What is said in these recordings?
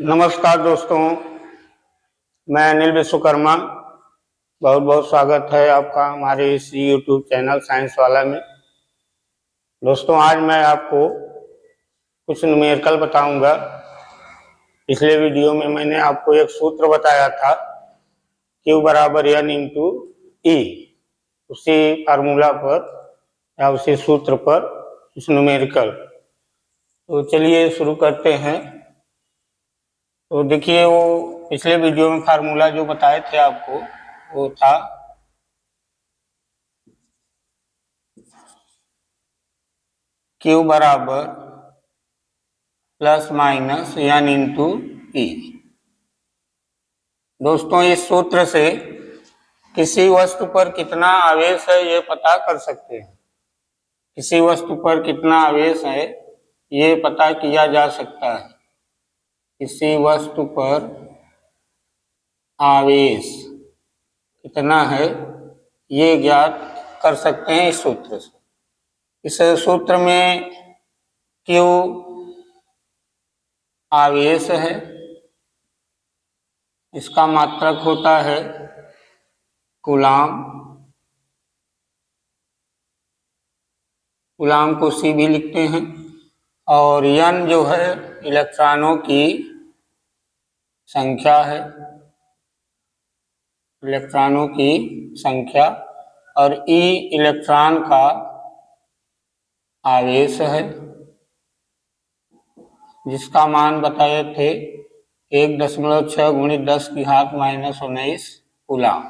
नमस्कार दोस्तों, मैं अनिल विश्वकर्मा। बहुत बहुत स्वागत है आपका हमारे इस YouTube चैनल साइंस वाला में। दोस्तों, आज मैं आपको कुछ न्यूमेरिकल बताऊंगा। पिछले वीडियो में मैंने आपको एक सूत्र बताया था, Q बराबर N इंटू E। उसी फार्मूला पर या उसी सूत्र पर इस न्यूमेरिकल। तो चलिए शुरू करते हैं। तो देखिए, वो पिछले वीडियो में फार्मूला जो बताए थे आपको वो था Q बराबर plus minus N into E। दोस्तों, इस सूत्र से किसी वस्तु पर कितना आवेश है ये पता कर सकते हैं। किसी वस्तु पर कितना आवेश है ये पता किया जा सकता है। किसी वस्तु पर आवेश कितना है ये ज्ञात कर सकते हैं इस सूत्र से। इस सूत्र में Q आवेश है, इसका मात्रक होता है कूलाम। कूलाम को C भी लिखते हैं। और N जो है इलेक्ट्रॉनों की संख्या है, इलेक्ट्रॉनों की संख्या। और E इलेक्ट्रॉन का आवेश है, जिसका मान बताए थे 1.6 गुणित 10 की घात -19 कूलाम।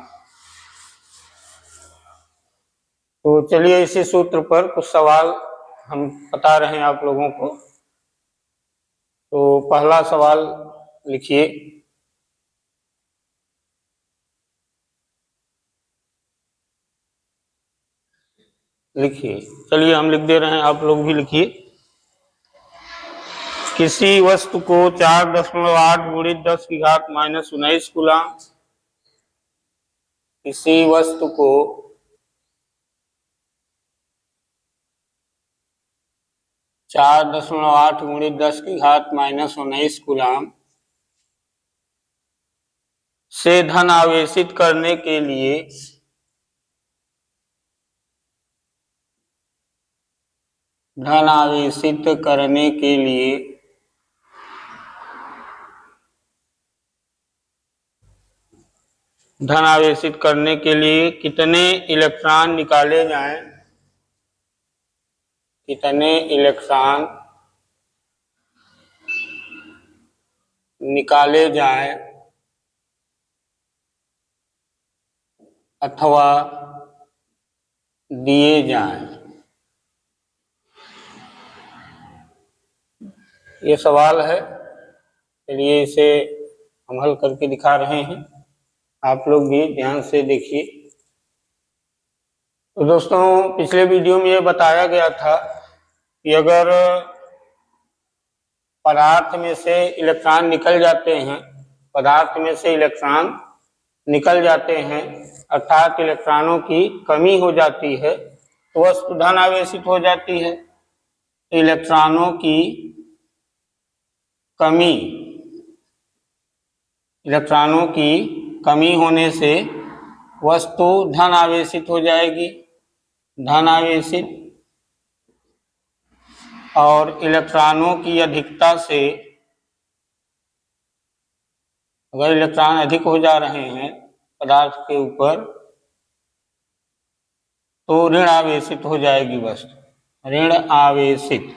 तो चलिए इसी सूत्र पर कुछ सवाल हम बता रहे हैं आप लोगों को। तो पहला सवाल लिखिए। चलिए हम लिख दे रहे हैं, आप लोग भी लिखिए। किसी वस्तु को 4.8 गुणित 10 की घात -19 कूलाम। किसी वस्तु को 4.8 गुणित 10 की घात -19 कूलाम से धन आवेशित करने के लिए धन आवेशित करने के लिए धन आवेशित करने के लिए कितने इलेक्ट्रॉन निकाले जाएं? कितने इलेक्ट्रॉन निकाले जाएं अथवा दिए जाएं? ये सवाल है। चलिए इसे हम हल करके दिखा रहे हैं, आप लोग भी ध्यान से देखिए। तो दोस्तों, पिछले वीडियो में ये बताया गया था कि अगर पदार्थ में से इलेक्ट्रॉन निकल जाते हैं, पदार्थ में से इलेक्ट्रॉन निकल जाते हैं अर्थात इलेक्ट्रॉनों की कमी हो जाती है, तो वस्तु धन आवेशित हो जाती है। इलेक्ट्रॉनों की कमी, इलेक्ट्रॉनों की कमी होने से वस्तु धन आवेशित हो जाएगी, धन आवेशित। और इलेक्ट्रॉनों की अधिकता से, अगर इलेक्ट्रॉन अधिक हो जा रहे हैं पदार्थ के ऊपर, तो ऋण आवेशित हो जाएगी वस्तु, ऋण आवेशित।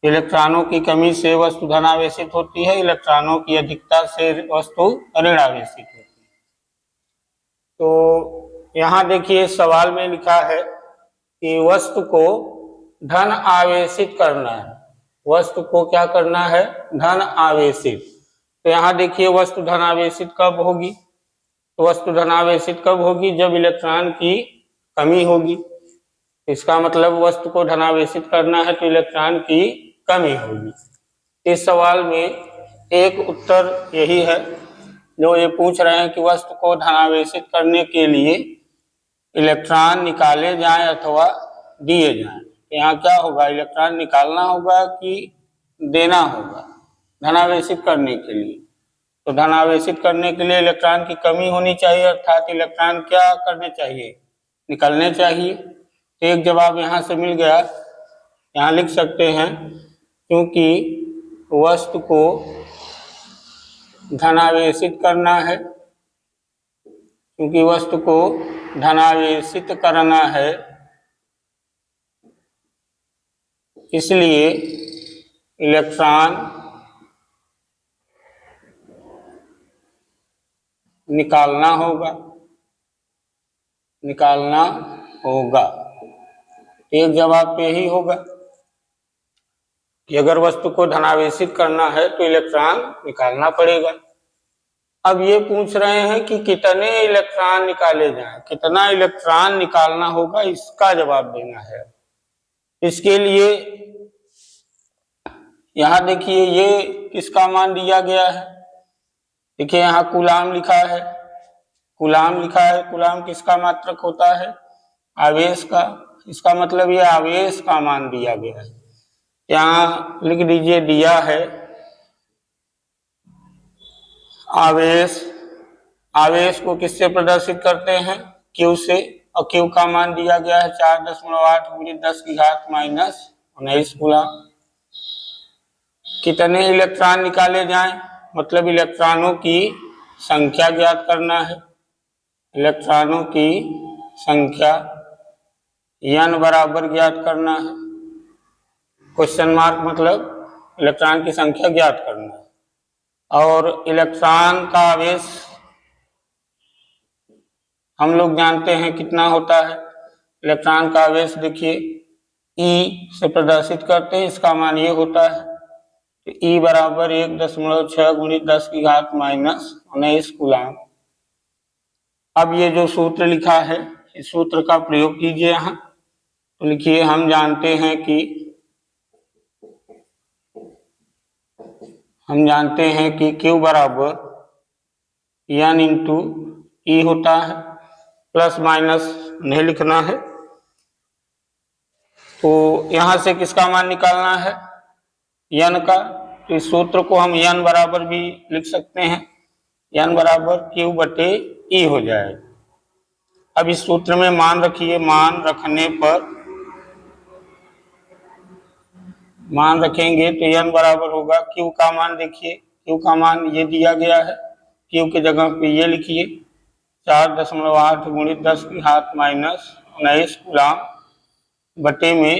इलेक्ट्रॉनों की कमी से वस्तु धन आवेशित होती है, इलेक्ट्रॉनों की अधिकता से वस्तु ऋण आवेशित होती है। तो यहाँ देखिए सवाल में लिखा है कि वस्तु को धन आवेशित करना है। वस्तु को क्या करना है? धन आवेशित। तो यहाँ देखिए वस्तु धन आवेशित कब होगी? तो वस्तु धन आवेशित कब होगी? जब इलेक्ट्रॉन की कमी होगी। इसका मतलब वस्तु को धन आवेशित करना है तो इलेक्ट्रॉन की कमी होगी। इस सवाल में एक उत्तर यही है जो ये पूछ रहे हैं कि वस्तु को धन आवेशित करने के लिए इलेक्ट्रॉन निकाले जाएं अथवा दिए जाएं। यहाँ क्या होगा? इलेक्ट्रॉन निकालना होगा कि देना होगा धनावेशित करने के लिए। तो धनावेशित करने के लिए इलेक्ट्रॉन की कमी होनी चाहिए, अर्थात इलेक्ट्रॉन क्या करने चाहिए, निकलने चाहिए। तो एक जवाब यहाँ से मिल गया। यहाँ लिख सकते हैं क्योंकि वस्तु को धनावेशित करना है, क्योंकि वस्तु को धनावेशित करना है, इसलिए इलेक्ट्रॉन निकालना होगा। एक जवाब पे ही होगा कि अगर वस्तु को धनावेशित करना है तो इलेक्ट्रॉन निकालना पड़ेगा। अब ये पूछ रहे हैं कि कितने इलेक्ट्रॉन निकाले जाएं, कितना इलेक्ट्रॉन निकालना होगा, इसका जवाब देना है। इसके लिए यहाँ देखिए ये किसका मान दिया गया है, देखिए यहाँ कूलाम लिखा है, कूलाम किसका मात्रक होता है, आवेश का। इसका मतलब ये आवेश का मान दिया गया है। यहाँ लिख दीजिए दिया है आवेश को किससे प्रदर्शित करते हैं, Q से, और Q का मान दिया गया है 4.8 × 10⁻⁻⁹ कूलाम। कितने इलेक्ट्रॉन निकाले जाएं, मतलब इलेक्ट्रॉनों की संख्या ज्ञात करना है। इलेक्ट्रॉनों की संख्या n बराबर ज्ञात करना है। क्वेश्चन मार्क मतलब इलेक्ट्रॉन की संख्या ज्ञात करना है। और इलेक्ट्रॉन का आवेश हम लोग जानते हैं कितना होता है। इलेक्ट्रॉन का आवेश देखिए E से प्रदर्शित करते हैं, इसका मान ये होता है। तो E बराबर 1.6 × 10⁻⁻⁹ कूलाम। अब ये जो सूत्र लिखा है, इस सूत्र का प्रयोग कीजिए यहाँ। तो लिखिए हम जानते हैं कि Q बराबर n × E होता है, प्लस माइनस नहीं लिखना है। तो यहाँ से किसका मान निकालना है, n का। तो इस सूत्र को हम n बराबर भी लिख सकते हैं, n बराबर Q/E हो जाएगा। अब इस सूत्र में मान रखिए, मान रखेंगे तो n बराबर होगा, Q का मान देखिए, Q का मान ये दिया गया है, Q की जगह पे ये लिखिए 4.8 × 10⁻⁻⁹ कूलाम बटे में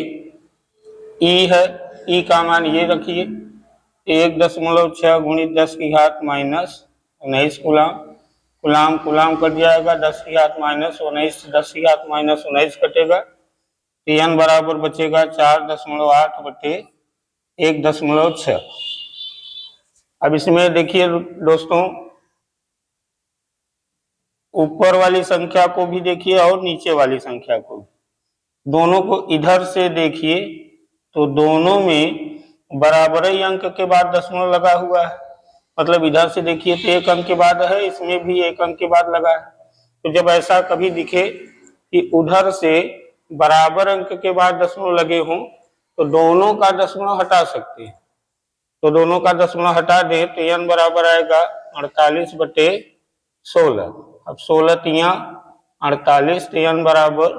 E है, E का मान ये रखिए 1.6 × 10⁻⁻⁹ कूलाम कट जाएगा, 10⁻⁻⁹ 10⁻⁻⁹ कटेगा, तो n बराबर बचेगा 4.8 बटे 1.6। अब इसमें देखिए दोस्तों, ऊपर वाली संख्या को भी देखिए और नीचे वाली संख्या को, दोनों को इधर से देखिए तो दोनों में बराबर ही अंक के बाद दशमलव लगा हुआ है। मतलब इधर से देखिए तो एक अंक के बाद है, इसमें भी एक अंक के बाद लगा है। तो जब ऐसा कभी दिखे कि उधर से बराबर अंक के बाद दशमलव लगे हों तो दोनों का दशमलव हटा सकते हैं। तो दोनों का दशमलव हटा दें तो n बराबर आएगा 48/16। अब 16 तिया 48, तो n बराबर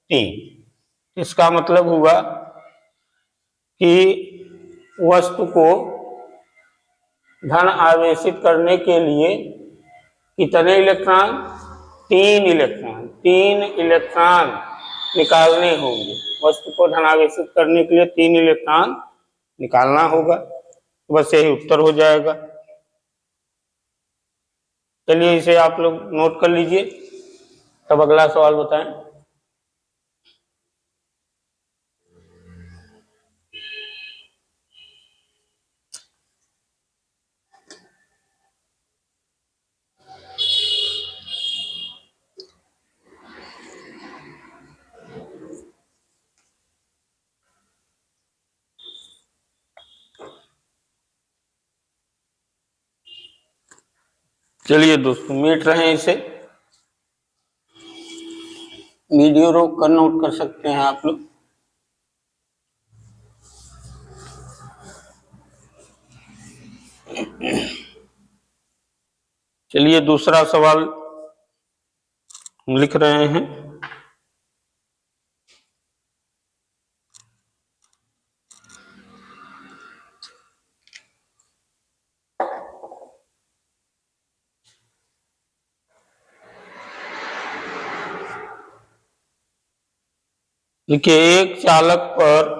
3। इसका मतलब हुआ कि वस्तु को धन आवेशित करने के लिए कितने इलेक्ट्रॉन, 3 इलेक्ट्रॉन निकालने होंगे। वस्तु को धन आवेशित करने के लिए 3 इलेक्ट्रॉन निकालना होगा। तो बस यही उत्तर हो जाएगा। चलिए इसे आप लोग नोट कर लीजिए, तब अगला सवाल बताएं। चलिए दोस्तों मिट रहे हैं, इसे वीडियो रोक कर नोट कर सकते हैं आप लोग। चलिए दूसरा सवाल हम लिख रहे हैं। देखिए, एक चालक पर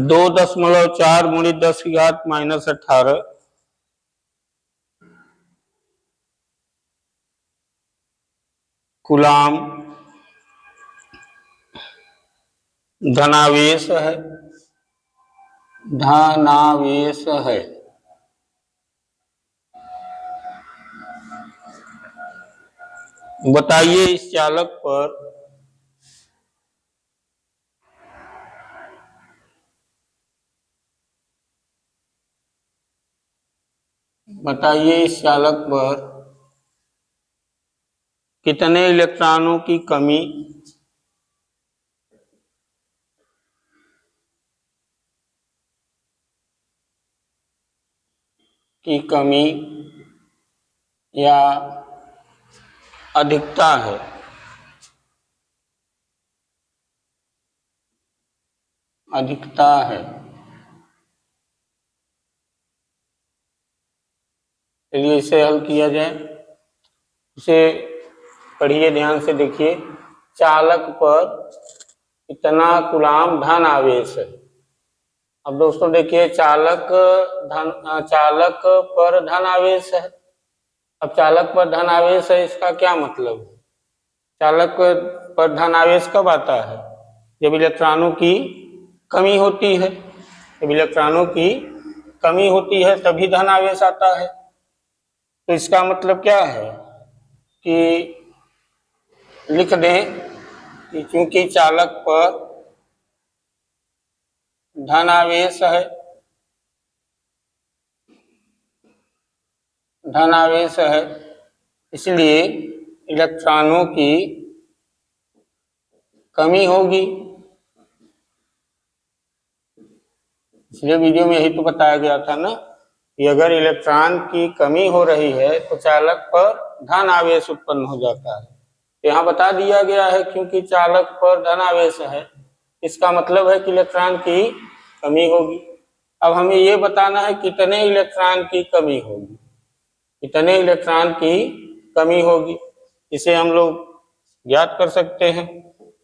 2.4 गुणित 10 की घात -18 कूलाम धनावेश है। बताइए इस चालक पर कितने इलेक्ट्रॉनों की कमी या अधिकता है। चलिए इसे हल किया जाए। इसे पढ़िए, ध्यान से देखिए। चालक पर कितना कूलाम धन आवेश है। अब दोस्तों देखिए, चालक पर धन आवेश है। अब चालक पर धन आवेश है, इसका क्या मतलब है? चालक पर धन आवेश कब आता है? जब इलेक्ट्रॉनों की कमी होती है। तभी धन आवेश आता है। तो इसका मतलब क्या है कि लिख दें कि चूंकि चालक पर धन आवेश है, इसलिए इलेक्ट्रॉनों की कमी होगी। इसलिए वीडियो में यही तो बताया गया था ना कि अगर इलेक्ट्रॉन की कमी हो रही है तो चालक पर धन आवेश उत्पन्न हो जाता है। यहाँ बता दिया गया है क्योंकि चालक पर धन आवेश है, इसका मतलब है कि इलेक्ट्रॉन की कमी होगी। अब हमें ये बताना है कितने इलेक्ट्रॉन की कमी होगी। इसे हम लोग ज्ञात कर सकते हैं।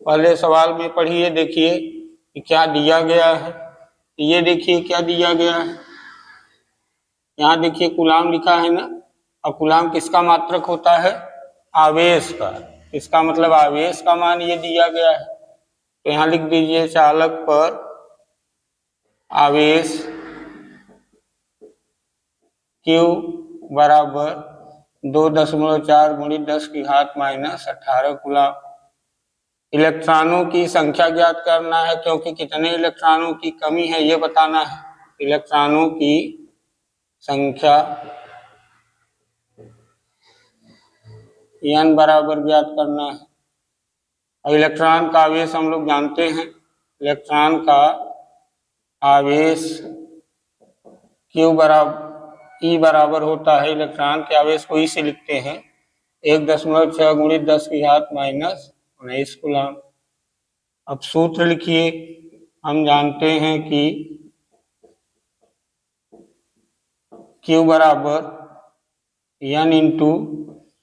पहले सवाल में पढ़िए, देखिए कि क्या दिया गया है। ये देखिए क्या दिया गया है। यहाँ देखिए कूलाम लिखा है ना। अब कूलाम किसका मात्रक होता है? आवेश का। इसका मतलब आवेश का मान ये दिया गया है। तो यहाँ लिख दीजिए चालक पर आवेश Q बराबर 2.4 गुणित 10 की घात -18 कूलाम। इलेक्ट्रॉनों की संख्या ज्ञात करना है, क्योंकि कितने इलेक्ट्रॉनों की कमी है ये बताना है। इलेक्ट्रॉनों की संख्या n बराबर ज्ञात करना है। और इलेक्ट्रॉन का आवेश हम लोग जानते हैं। इलेक्ट्रॉन का आवेश Q बराबर होता है, इलेक्ट्रॉन के आवेश को ई से लिखते हैं 1.6 गुणित 10 की घात -19 कूलाम। अब सूत्र लिखिए। हम जानते हैं कि Q बराबर n इंटू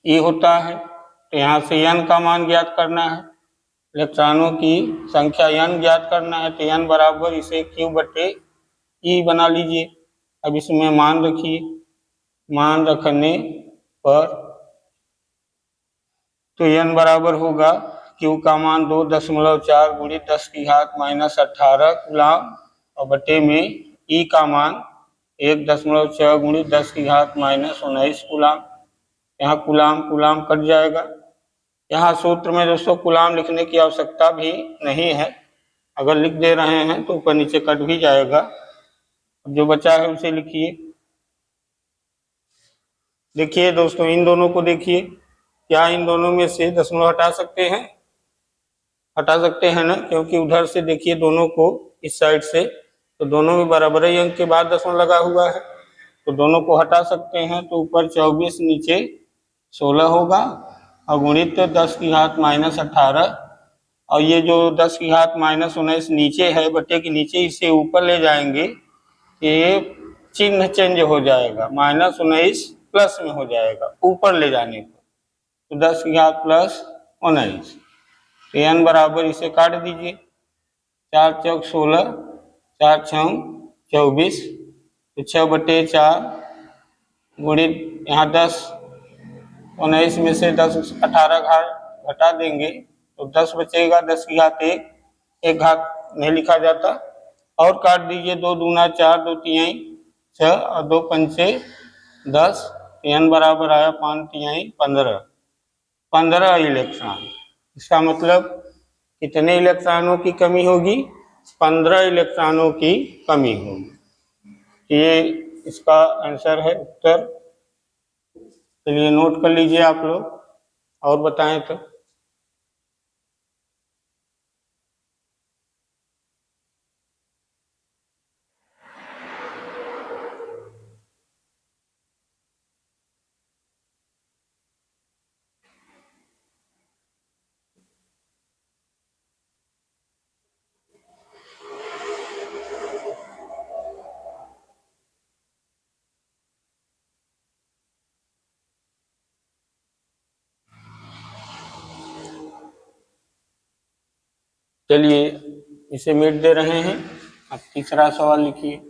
ई होता है। तो यहाँ से n का मान ज्ञात करना है। इलेक्ट्रॉनों की संख्या n ज्ञात करना है, तो n बराबर इसे Q बटे ई बना लीजिए। अब इसमें मान रखिए। मान रखने पर तो n बराबर होगा Q का मान 2.4 गुणित 10 की घात -18 कूलाम और बटे में ई का मान 1.6 गुणित 10 की घात -19 कूलाम। यहाँ कूलाम कट जाएगा। यहाँ सूत्र में दोस्तों कूलाम लिखने की आवश्यकता भी नहीं है। अगर लिख दे रहे हैं तो ऊपर नीचे कट भी जाएगा। अब जो बचा है उसे लिखिए। देखिए दोस्तों, इन दोनों को देखिए। क्या इन दोनों में से दशमलव हटा सकते हैं? हटा सकते हैं ना, क्योंकि उधर से देखिए दोनों को इस साइड से, तो दोनों में बराबर ही अंक के बाद दशमलव लगा हुआ है, तो दोनों को हटा सकते हैं। तो ऊपर 24 नीचे 16 होगा और गुणित 10 की घात -18, और ये जो 10 की घात -19 नीचे है बटे के नीचे, इसे ऊपर ले जाएंगे, ये चिन्ह चेंज हो जाएगा, -19 प्लस में हो जाएगा ऊपर ले जाने पर, तो 10 की घात +19। तो n बराबर इसे काट दीजिए, 4 चौक 16, 4 छः 24, तो 6/4 गुणित यहाँ 10, 19 में से 10 18 घात घटा देंगे तो 10 बचेगा, 10 की घात 1, एक घात नहीं लिखा जाता, और काट दीजिए, 2 दूना 4, 2 तिहाई 6 और 2 पंचे 10, n बराबर आया 5 तिहाई 15 इलेक्ट्रॉन। इसका मतलब कितने इलेक्ट्रॉनों की कमी होगी? 15 इलेक्ट्रॉनों की कमी होगी। ये इसका आंसर है, उत्तर। चलिए नोट कर लीजिए आप लोग, और बताएं तो। चलिए इसे मिट दे रहे हैं। अब तीसरा सवाल लिखिए।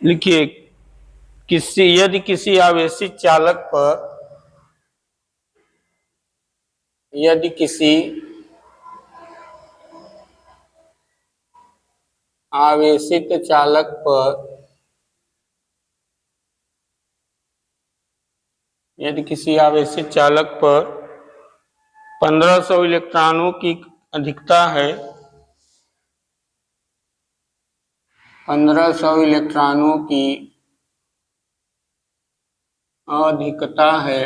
लिखिए, यदि किसी आवेशित चालक पर यदि किसी आवेशित चालक पर यदि किसी आवेशित चालक पर 1500 इलेक्ट्रॉनों की अधिकता है, 1500 इलेक्ट्रॉनों की अधिकता है,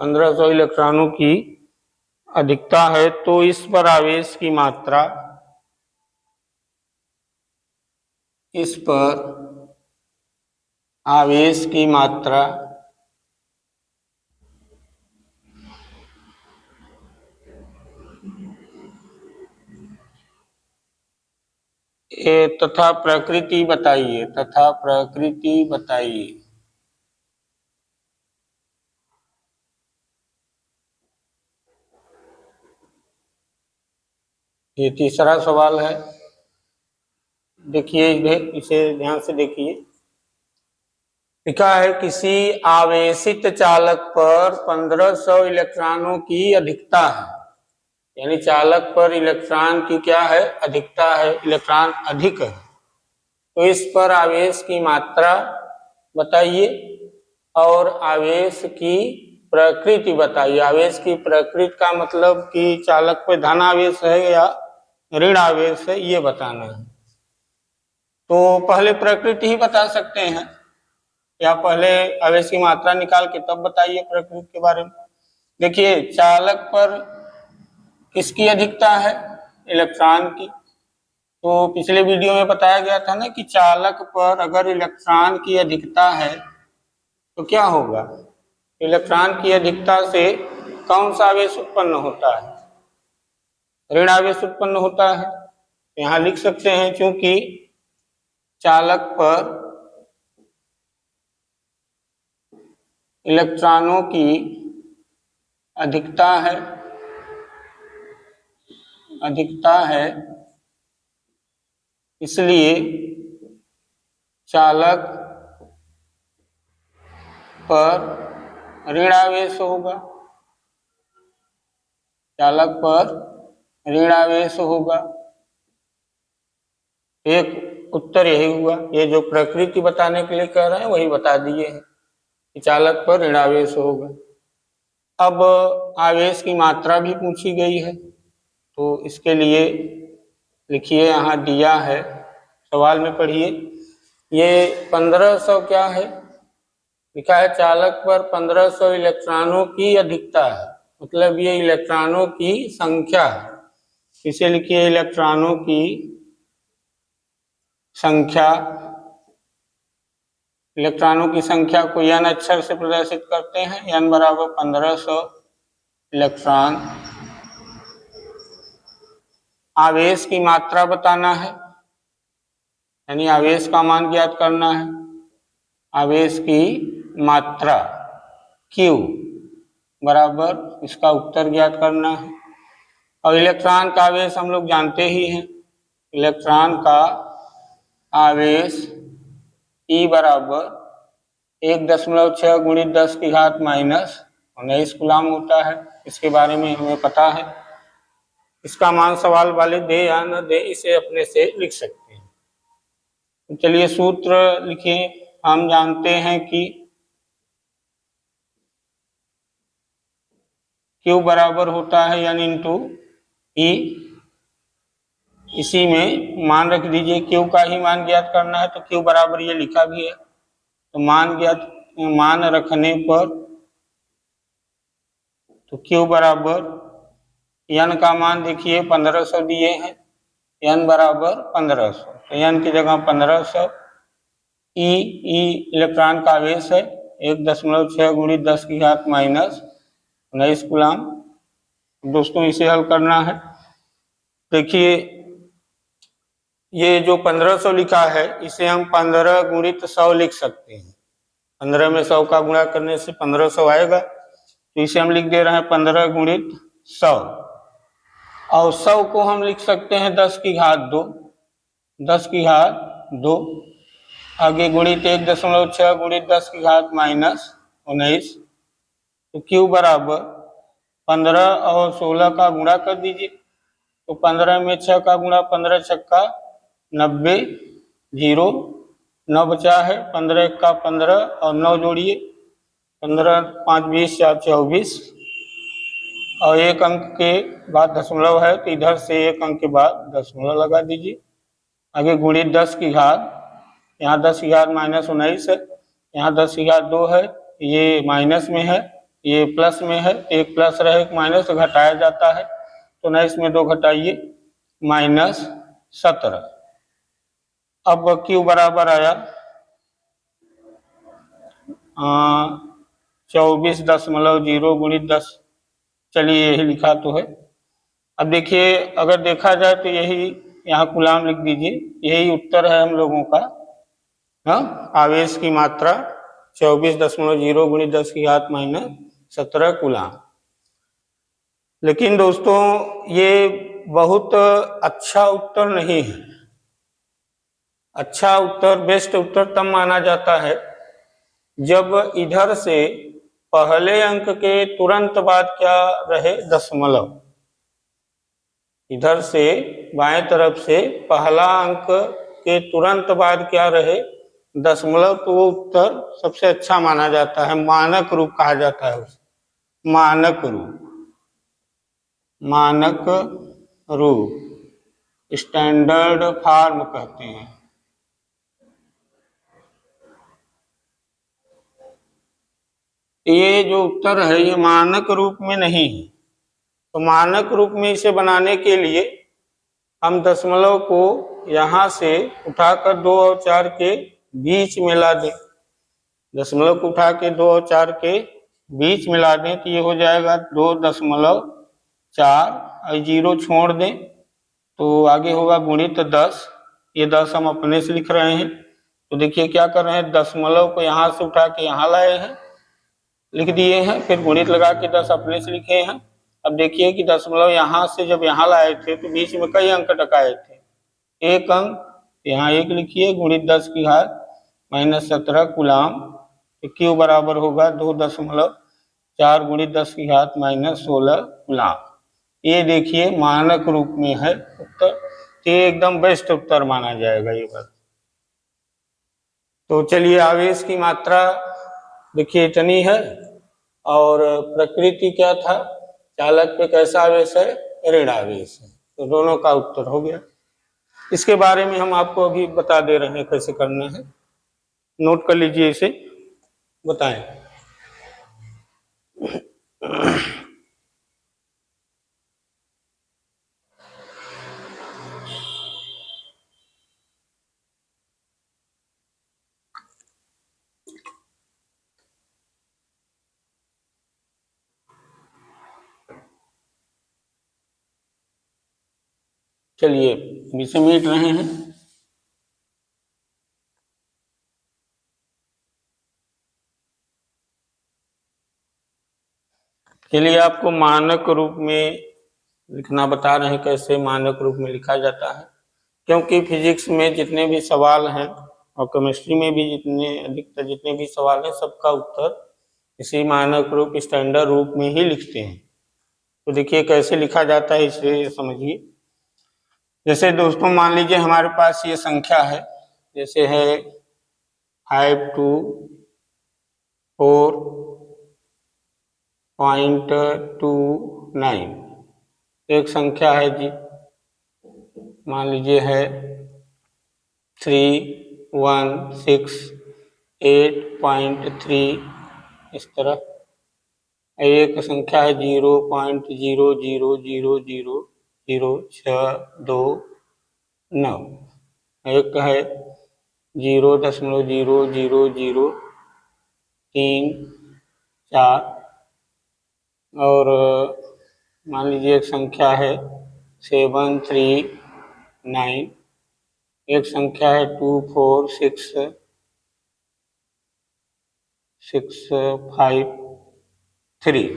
1500 इलेक्ट्रॉनों की अधिकता है, तो इस पर आवेश की मात्रा, इस पर आवेश की मात्रा तथा प्रकृति बताइए, तथा प्रकृति बताइए। ये तीसरा सवाल है। देखिए इसे ध्यान से देखिए। लिखा है किसी आवेशित चालक पर 1500 इलेक्ट्रॉनों की अधिकता है, यानी चालक पर इलेक्ट्रॉन की क्या है? अधिकता है, इलेक्ट्रॉन अधिक है। तो इस पर आवेश की मात्रा बताइए और आवेश की प्रकृति बताइए। आवेश की प्रकृति का मतलब कि चालक पर धन आवेश है या ऋण आवेश है, ये बताना है। तो पहले प्रकृति ही बता सकते हैं, या पहले आवेश की मात्रा निकाल के तब बताइए प्रकृति के बारे में। देखिए, चालक पर किसकी अधिकता है? इलेक्ट्रॉन की। तो पिछले वीडियो में बताया गया था ना कि चालक पर अगर इलेक्ट्रॉन की अधिकता है तो क्या होगा? इलेक्ट्रॉन की अधिकता से कौन सा आवेश उत्पन्न होता है? ऋण आवेश उत्पन्न होता है। यहाँ लिख सकते हैं, क्योंकि चालक पर इलेक्ट्रॉनों की अधिकता है, इसलिए चालक पर ऋण आवेश होगा। चालक पर ऋण आवेश होगा। एक उत्तर यही हुआ। ये जो प्रकृति बताने के लिए कह रहे हैं वही बता दिए हैं कि चालक पर ऋण आवेश होगा। अब आवेश की मात्रा भी पूछी गई है। तो इसके लिए लिखिए, यहाँ दिया है सवाल में पढ़िए। ये 1500 क्या है, लिखा है चालक पर 1500 इलेक्ट्रॉनों की अधिकता है, मतलब ये इलेक्ट्रॉनों की संख्या है। इसे लिखिए इलेक्ट्रॉनों की संख्या। इलेक्ट्रॉनों की संख्या को n अक्षर से प्रदर्शित करते हैं, n बराबर 1500 इलेक्ट्रॉन। आवेश की मात्रा बताना है, यानी आवेश का मान ज्ञात करना है। आवेश की मात्रा Q बराबर इसका उत्तर ज्ञात करना है। और इलेक्ट्रॉन का आवेश हम लोग जानते ही हैं, इलेक्ट्रॉन का आवेश E बराबर 1.6 गुणित 10 की घात -19 कूलाम होता है। इसके बारे में हमें पता है। इसका मान सवाल वाले दे या न दे, इसे अपने से लिख सकते हैं। तो चलिए सूत्र लिखिए। हम जानते हैं कि Q बराबर होता है n इंटू E। इसी में मान रख दीजिए, Q का ही मान ज्ञात करना है, तो Q बराबर ये लिखा भी है। तो मान रखने पर तो Q बराबर n का मान देखिए 1500 दिए हैं, n बराबर 1500, तो n की जगह 1500। E इलेक्ट्रॉन का आवेश है 1.6 गुणित 10 की घात -19 कूलाम। दोस्तों इसे हल करना है। देखिए ये जो 1500 लिखा है, इसे हम 15 गुणित 100 लिख सकते हैं। 15 में 100 का गुणा करने से 1500 आएगा, तो इसे हम लिख दे रहे हैं 15 गुणित 100। और 100 को हम लिख सकते हैं 10 की घात 2, 10 की घात 2। आगे गुणित 1.6 गुणित 10 की घात -19। तो Q बराबर 15 और 16 का गुणा कर दीजिए। तो 15 में 6 का गुणा, 15 छक्का 90, 0 9 बचा है, 15 का 15 और 9 जोड़िए, 15 5 20 4 24। और एक अंक के बाद दशमलव है, तो इधर से एक अंक के बाद दशमलव लगा दीजिए। आगे गुणित 10 की घात, यहाँ 10 की घात -19 है, यहाँ 10 की घात 2 है, ये माइनस में है, ये प्लस में है। एक प्लस रहे एक माइनस तो घटाया जाता है, तो 19 में 2 घटाइए -17। अब Q बराबर आया 24.0 गुणित 10। चलिए यही लिखा तो है। अब देखिए, अगर देखा जाए तो यही यहाँ कूलाम लिख दीजिए, यही उत्तर है हम लोगों का। हाँ, आवेश की मात्रा 24.0 गुणित 10 की घात -17 कूलाम। लेकिन दोस्तों ये बहुत अच्छा उत्तर नहीं है। अच्छा उत्तर, बेस्ट उत्तर तब माना जाता है जब इधर से पहले अंक के तुरंत बाद क्या रहे, दशमलव। इधर से बाएं तरफ से पहला अंक के तुरंत बाद क्या रहे, दशमलव। तो वो उत्तर सबसे अच्छा माना जाता है, मानक रूप कहा जाता है उसे, मानक रूप, मानक रूप, स्टैंडर्ड फॉर्म कहते हैं। ये जो उत्तर है ये मानक रूप में नहीं है। तो मानक रूप में इसे बनाने के लिए हम दशमलव को यहाँ से उठाकर 2 और 4 के बीच मिला दें। दशमलव को उठा के 2 और 4 के बीच मिला दें, तो ये हो जाएगा 2.4 और 0 छोड़ दें, तो आगे होगा गुणित 10। ये 10 हम अपने से लिख रहे हैं। तो देखिए क्या कर रहे हैं, दशमलव को यहाँ से उठा के यहाँ लाए हैं, लिख दिए हैं, फिर गुणित लगा के 10 अपने से लिखे हैं। अब देखिए कि दशमलव यहाँ से जब यहाँ लाए थे तो बीच में कई अंक टकाए थे, एक अंक, यहाँ एक लिखिए, गुणित 10 की घात -17 कूलाम। तो Q बराबर होगा 2.4 गुणित 10 की घात -16 कूलाम। ये देखिए मानक रूप में है उत्तर, तो ये एकदम बेस्ट उत्तर माना जाएगा ये बात। तो चलिए, आवेश की मात्रा देखिए इतनी है। और प्रकृति क्या था, चालक पे कैसा आवेश है, ऋणावेश है। तो दोनों का उत्तर हो गया। इसके बारे में हम आपको अभी बता दे रहे हैं कैसे करना है, नोट कर लीजिए, इसे बताएं। चलिए इसे मिट रहे हैं। चलिए आपको मानक रूप में लिखना बता रहे हैं, कैसे मानक रूप में लिखा जाता है। क्योंकि फिजिक्स में जितने भी सवाल हैं और केमिस्ट्री में भी अधिकतर जितने भी सवाल हैं, सबका उत्तर इसी मानक रूप, स्टैंडर्ड रूप में ही लिखते हैं। तो देखिए कैसे लिखा जाता है, इसे समझिए। जैसे दोस्तों मान लीजिए हमारे पास ये संख्या है, जैसे है 524.29। एक संख्या है जी, मान लीजिए है 3168.3, इस तरह। एक संख्या है 0.00000629। एक है 0.00034। और मान लीजिए एक संख्या है 739। एक संख्या है 24653।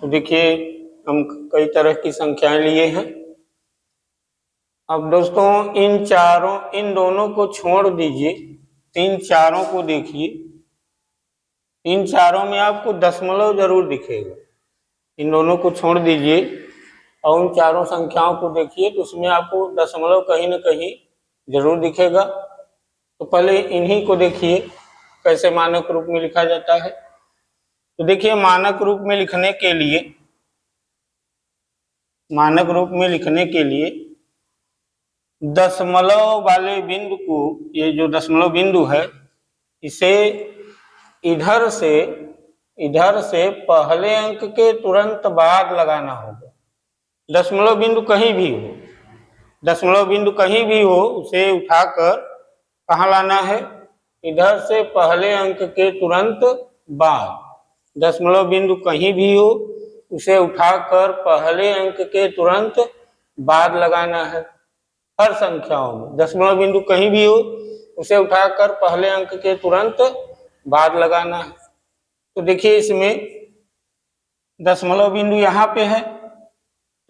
तो देखिए हम कई तरह की संख्याएं लिए हैं। अब दोस्तों इन दोनों को छोड़ दीजिए, इन चारों को देखिए। इन चारों में आपको दशमलव जरूर दिखेगा। इन दोनों को छोड़ दीजिए और उन चारों संख्याओं को देखिए, तो उसमें आपको दशमलव कहीं ना कहीं जरूर दिखेगा। तो पहले इन्हीं को देखिए कैसे मानक रूप में लिखा जाता है। तो देखिए मानक रूप में लिखने के लिए दशमलव वाले बिंदु को, ये जो दशमलव बिंदु है, इसे इधर से पहले अंक के तुरंत बाद लगाना होगा। दशमलव बिंदु कहीं भी हो, उसे उठाकर कहाँ लाना है? इधर से पहले अंक के तुरंत बाद। दशमलव बिंदु कहीं भी हो, उसे उठाकर पहले अंक के तुरंत बाद लगाना है। हर संख्याओं में दशमलव बिंदु कहीं भी हो, उसे उठाकर पहले अंक के तुरंत बाद लगाना है। तो देखिए इसमें दशमलव बिंदु यहाँ पे है,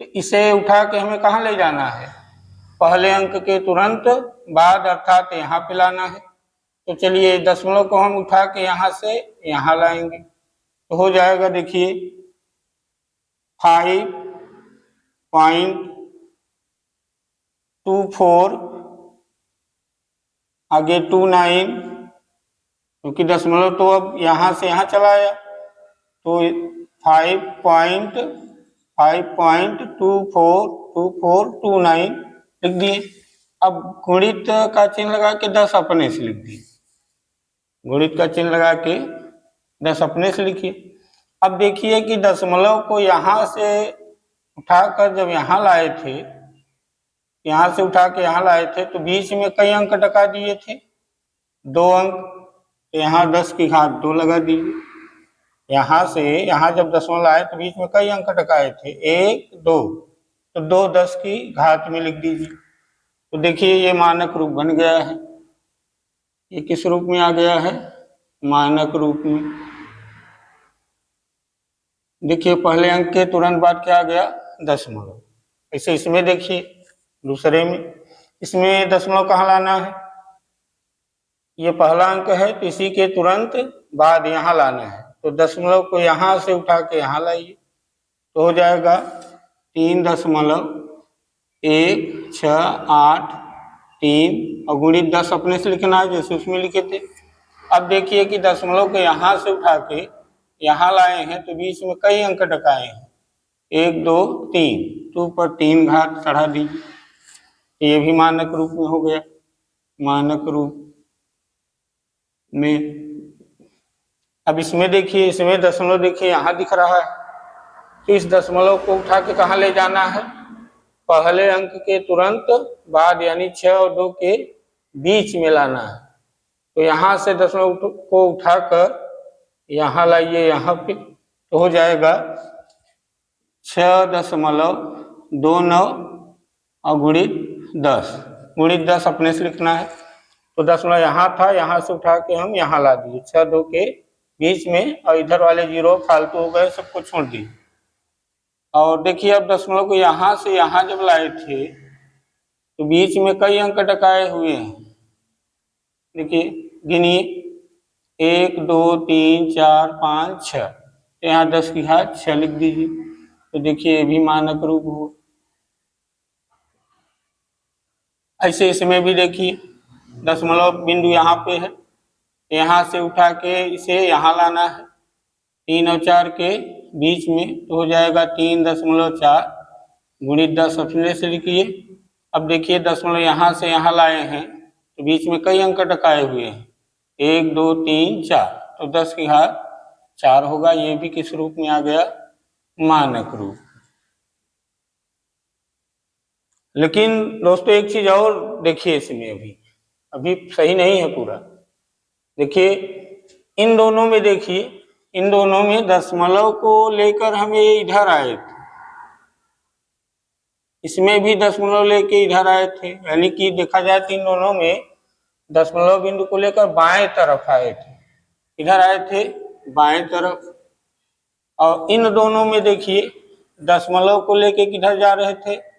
तो इसे उठा के हमें कहाँ ले जाना है? पहले अंक के तुरंत बाद, अर्थात यहाँ पे लाना है। तो चलिए दशमलव को हम उठा के यहाँ से यहाँ लाएंगे, तो हो जाएगा देखिए 5.24, आगे 29, क्योंकि दशमलव तो अब यहाँ से यहाँ चला आया, तो 5.2429 लिख दिए। अब गुणित का चिन्ह लगा के 10 अपने से लिख दिए। गुणित का चिन्ह लगा के 10 अपने से लिखिए। अब देखिए कि दशमलव को यहाँ से उठाकर जब यहाँ लाए थे, यहाँ से उठा के यहाँ लाए थे, तो बीच में कई अंक टका दिए थे, 2 अंक। तो यहाँ 10 की घात 2 लगा दीजिए। यहाँ से यहाँ जब दशमलव आए तो बीच में कई अंक टकाए थे, 1 2, तो 2 10 की घात में लिख दीजिए। तो देखिए ये मानक रूप बन गया है। ये किस रूप में आ गया है? मानक रूप में। देखिए पहले अंक के तुरंत बाद क्या आ गया? दशमलव। ऐसे इसमें देखिए दूसरे में, इसमें दशमलव कहाँ लाना है? ये पहला अंक है, तो इसी के तुरंत बाद यहाँ लाना है। तो दशमलव को यहाँ से उठा के यहाँ लाइए, तो हो जाएगा 3.1683 और गुणित 10 अपने से लिखना है जैसे उसमें लिखे थे। अब देखिए कि दशमलव को यहाँ से उठा के यहाँ लाए हैं, तो बीच में कई अंक टकाए हैं, 1 2 3, तो ऊपर 3 घात चढ़ा दीजिए। ये भी मानक रूप में हो गया। मानक रूप में अब इसमें देखिए, इसमें दशमलव देखिए यहाँ दिख रहा है, तो इस दशमलव को उठा के कहाँ ले जाना है? पहले अंक के तुरंत बाद, यानी 6 और 2 के बीच में लाना है। तो यहाँ से दशमलव को उठाकर यहाँ लाइए, यहाँ पे, तो हो जाएगा 6.29 और गुणित 10। गुणित 10 अपने से लिखना है, तो दशमलव यहाँ था, यहाँ से उठा के हम यहाँ ला दिए 6 2 के बीच में, और इधर वाले 0 फालतू हो गए, सबको छोड़ दिए। और देखिए अब दशमलव को यहाँ से यहाँ जब लाए थे तो बीच में कई अंक टकाए हुए हैं। देखिए गिनिए, 1 2 3 4 5 6, यहाँ 10 की घात 6 लिख दीजिए। तो देखिए ये भी मानक रूप हो। ऐसे इसमें भी देखिए दशमलव बिंदु यहाँ पे है, यहाँ से उठा के इसे यहाँ लाना है 3 और 4 के बीच में, तो हो जाएगा 3.4 गुणित 10 अपने से लिखिए। अब देखिए दशमलव यहाँ से यहाँ लाए हैं तो बीच में कई अंक टकाए हुए हैं, 1 2 3 4, तो 10 की घात 4 होगा। ये भी किस रूप में आ गया? मानक रूप। लेकिन दोस्तों एक चीज और देखिए, इसमें अभी सही नहीं है पूरा। देखिए इन दोनों में, देखिए इन दोनों में दशमलव को लेकर हमें इधर आए थे, इसमें भी दशमलव लेके इधर आए थे, यानी कि देखा जाए तो इन दोनों में दशमलव बिंदु को लेकर बाएं तरफ आए थे, इधर आए थे बाएं तरफ। और इन दोनों में देखिए दशमलव को लेके किधर जा रहे थे?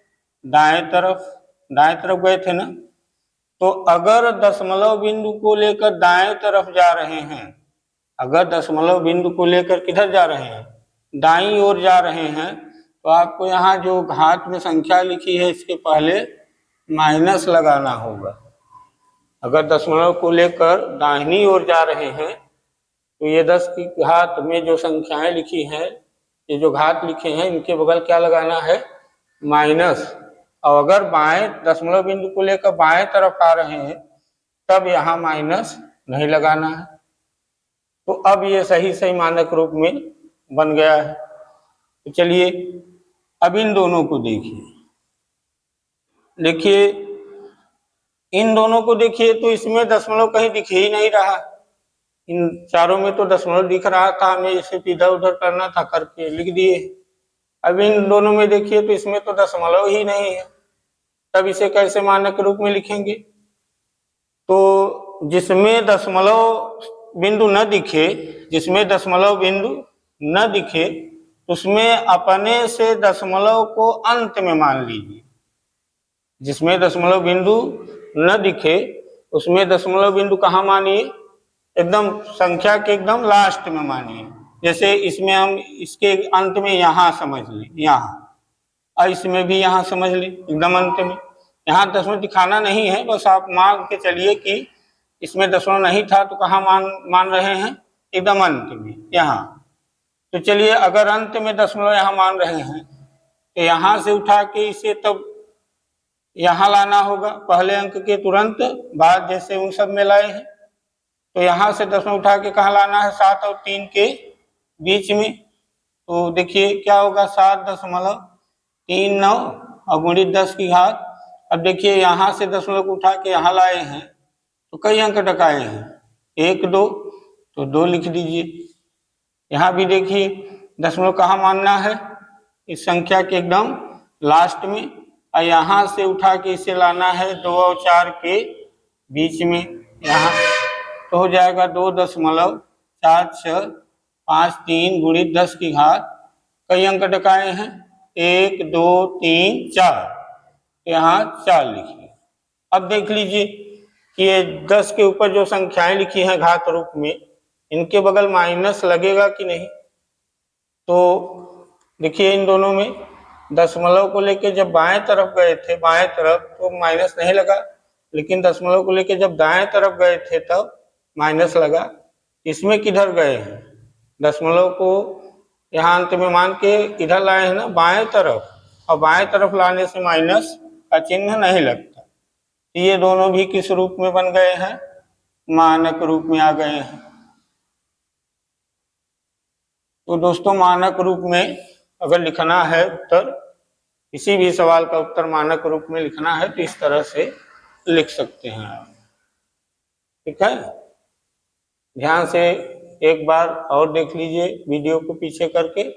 दाएं तरफ, दाएं तरफ गए थे ना। तो अगर दशमलव बिंदु को लेकर दाएं तरफ जा रहे हैं, अगर दशमलव बिंदु को लेकर किधर जा रहे हैं? दाईं ओर जा रहे हैं, तो आपको यहाँ जो घात में संख्या लिखी है इसके पहले माइनस लगाना होगा। अगर दशमलव को लेकर दाहिनी ओर जा रहे हैं तो ये 10 की घात में जो संख्याएं लिखी हैं, ये जो घात लिखे हैं, इनके बगल क्या लगाना है? माइनस। और अगर बाएं दशमलव बिंदु को लेकर बाएं तरफ आ रहे हैं तब यहाँ माइनस नहीं लगाना है। तो अब ये सही सही मानक रूप में बन गया है। तो चलिए अब इन दोनों को देखिए, देखिए इन दोनों को देखिए, तो इसमें दशमलव कहीं दिख ही नहीं रहा। इन चारों में तो दशमलव दिख रहा था, हमें इसे इधर उधर करना था, करके लिख दिए। अब इन दोनों में देखिए तो इसमें तो दशमलव ही नहीं है, तब इसे कैसे मानक रूप में लिखेंगे? तो जिसमें दशमलव बिंदु न दिखे, जिसमें दशमलव बिंदु न दिखे उसमें अपने से दशमलव को अंत में मान लीजिए। जिसमें दशमलव बिंदु न दिखे उसमें दशमलव बिंदु कहाँ मानिए? एकदम संख्या के एकदम लास्ट में मानिए। जैसे इसमें हम इसके अंत में यहाँ समझ लें, यहाँ, और इसमें भी यहाँ समझ लें एकदम अंत में। यहाँ दशमलव दिखाना नहीं है, बस आप मान के चलिए कि इसमें दशमलव नहीं था, तो कहाँ मान रहे हैं? एकदम अंत में, यहाँ। तो चलिए अगर अंत में दशमलव यहाँ मान रहे हैं तो यहाँ से उठा के इसे तब यहाँ लाना होगा, पहले अंक के तुरंत बाद, जैसे उन सब में लाए हैं। तो यहाँ से दशमलव उठा के कहाँ लाना है? 7 और 3 के बीच में। तो देखिए क्या होगा? 7.39 और गुणित 10 की घात। अब देखिए यहाँ से दशमलव को उठा के यहाँ लाए हैं तो कई अंक टकाए हैं, 1 2, तो 2 लिख दीजिए। यहाँ भी देखिए दशमलव कहाँ मानना है? इस संख्या के एकदम लास्ट में, और यहाँ से उठा के इसे लाना है 2 और 4 के बीच में, यहाँ। तो हो जाएगा 2.4653 गुणित 10 की घात, कई अंक टकाए हैं, 1 2 3 4, यहाँ 4 लिखिए। अब देख लीजिए कि ये 10 के ऊपर जो संख्याएं लिखी हैं घात रूप में, इनके बगल माइनस लगेगा कि नहीं? तो देखिए इन दोनों में दशमलव को लेके जब बाएं तरफ गए थे, बाएं तरफ, तो माइनस नहीं लगा, लेकिन दशमलव को लेके जब दाएं तरफ गए थे तब माइनस लगा। इसमें किधर गए हैं? दशमलव को यहाँ अंत में मान के इधर लाए हैं ना बाएं तरफ, और बाएं तरफ लाने से माइनस का चिन्ह नहीं लगता। ये दोनों भी किस रूप में बन गए हैं? मानक रूप में आ गए हैं। तो दोस्तों मानक रूप में अगर लिखना है उत्तर, किसी भी सवाल का उत्तर मानक रूप में लिखना है तो इस तरह से लिख सकते हैं आप। ठीक है, ध्यान से एक बार और देख लीजिए वीडियो को पीछे करके।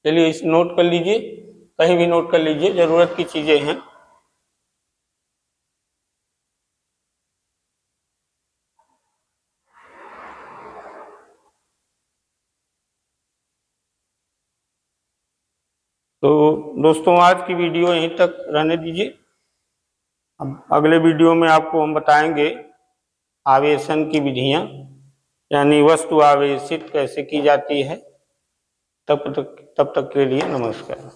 चलिए इस नोट कर लीजिए, कहीं भी नोट कर लीजिए, जरूरत की चीजें हैं। तो दोस्तों आज की वीडियो यहीं तक रहने दीजिए। अब अगले वीडियो में आपको हम बताएंगे आवेशन की विधियां, यानी वस्तु आवेशित कैसे की जाती है। तब तक के लिए नमस्कार।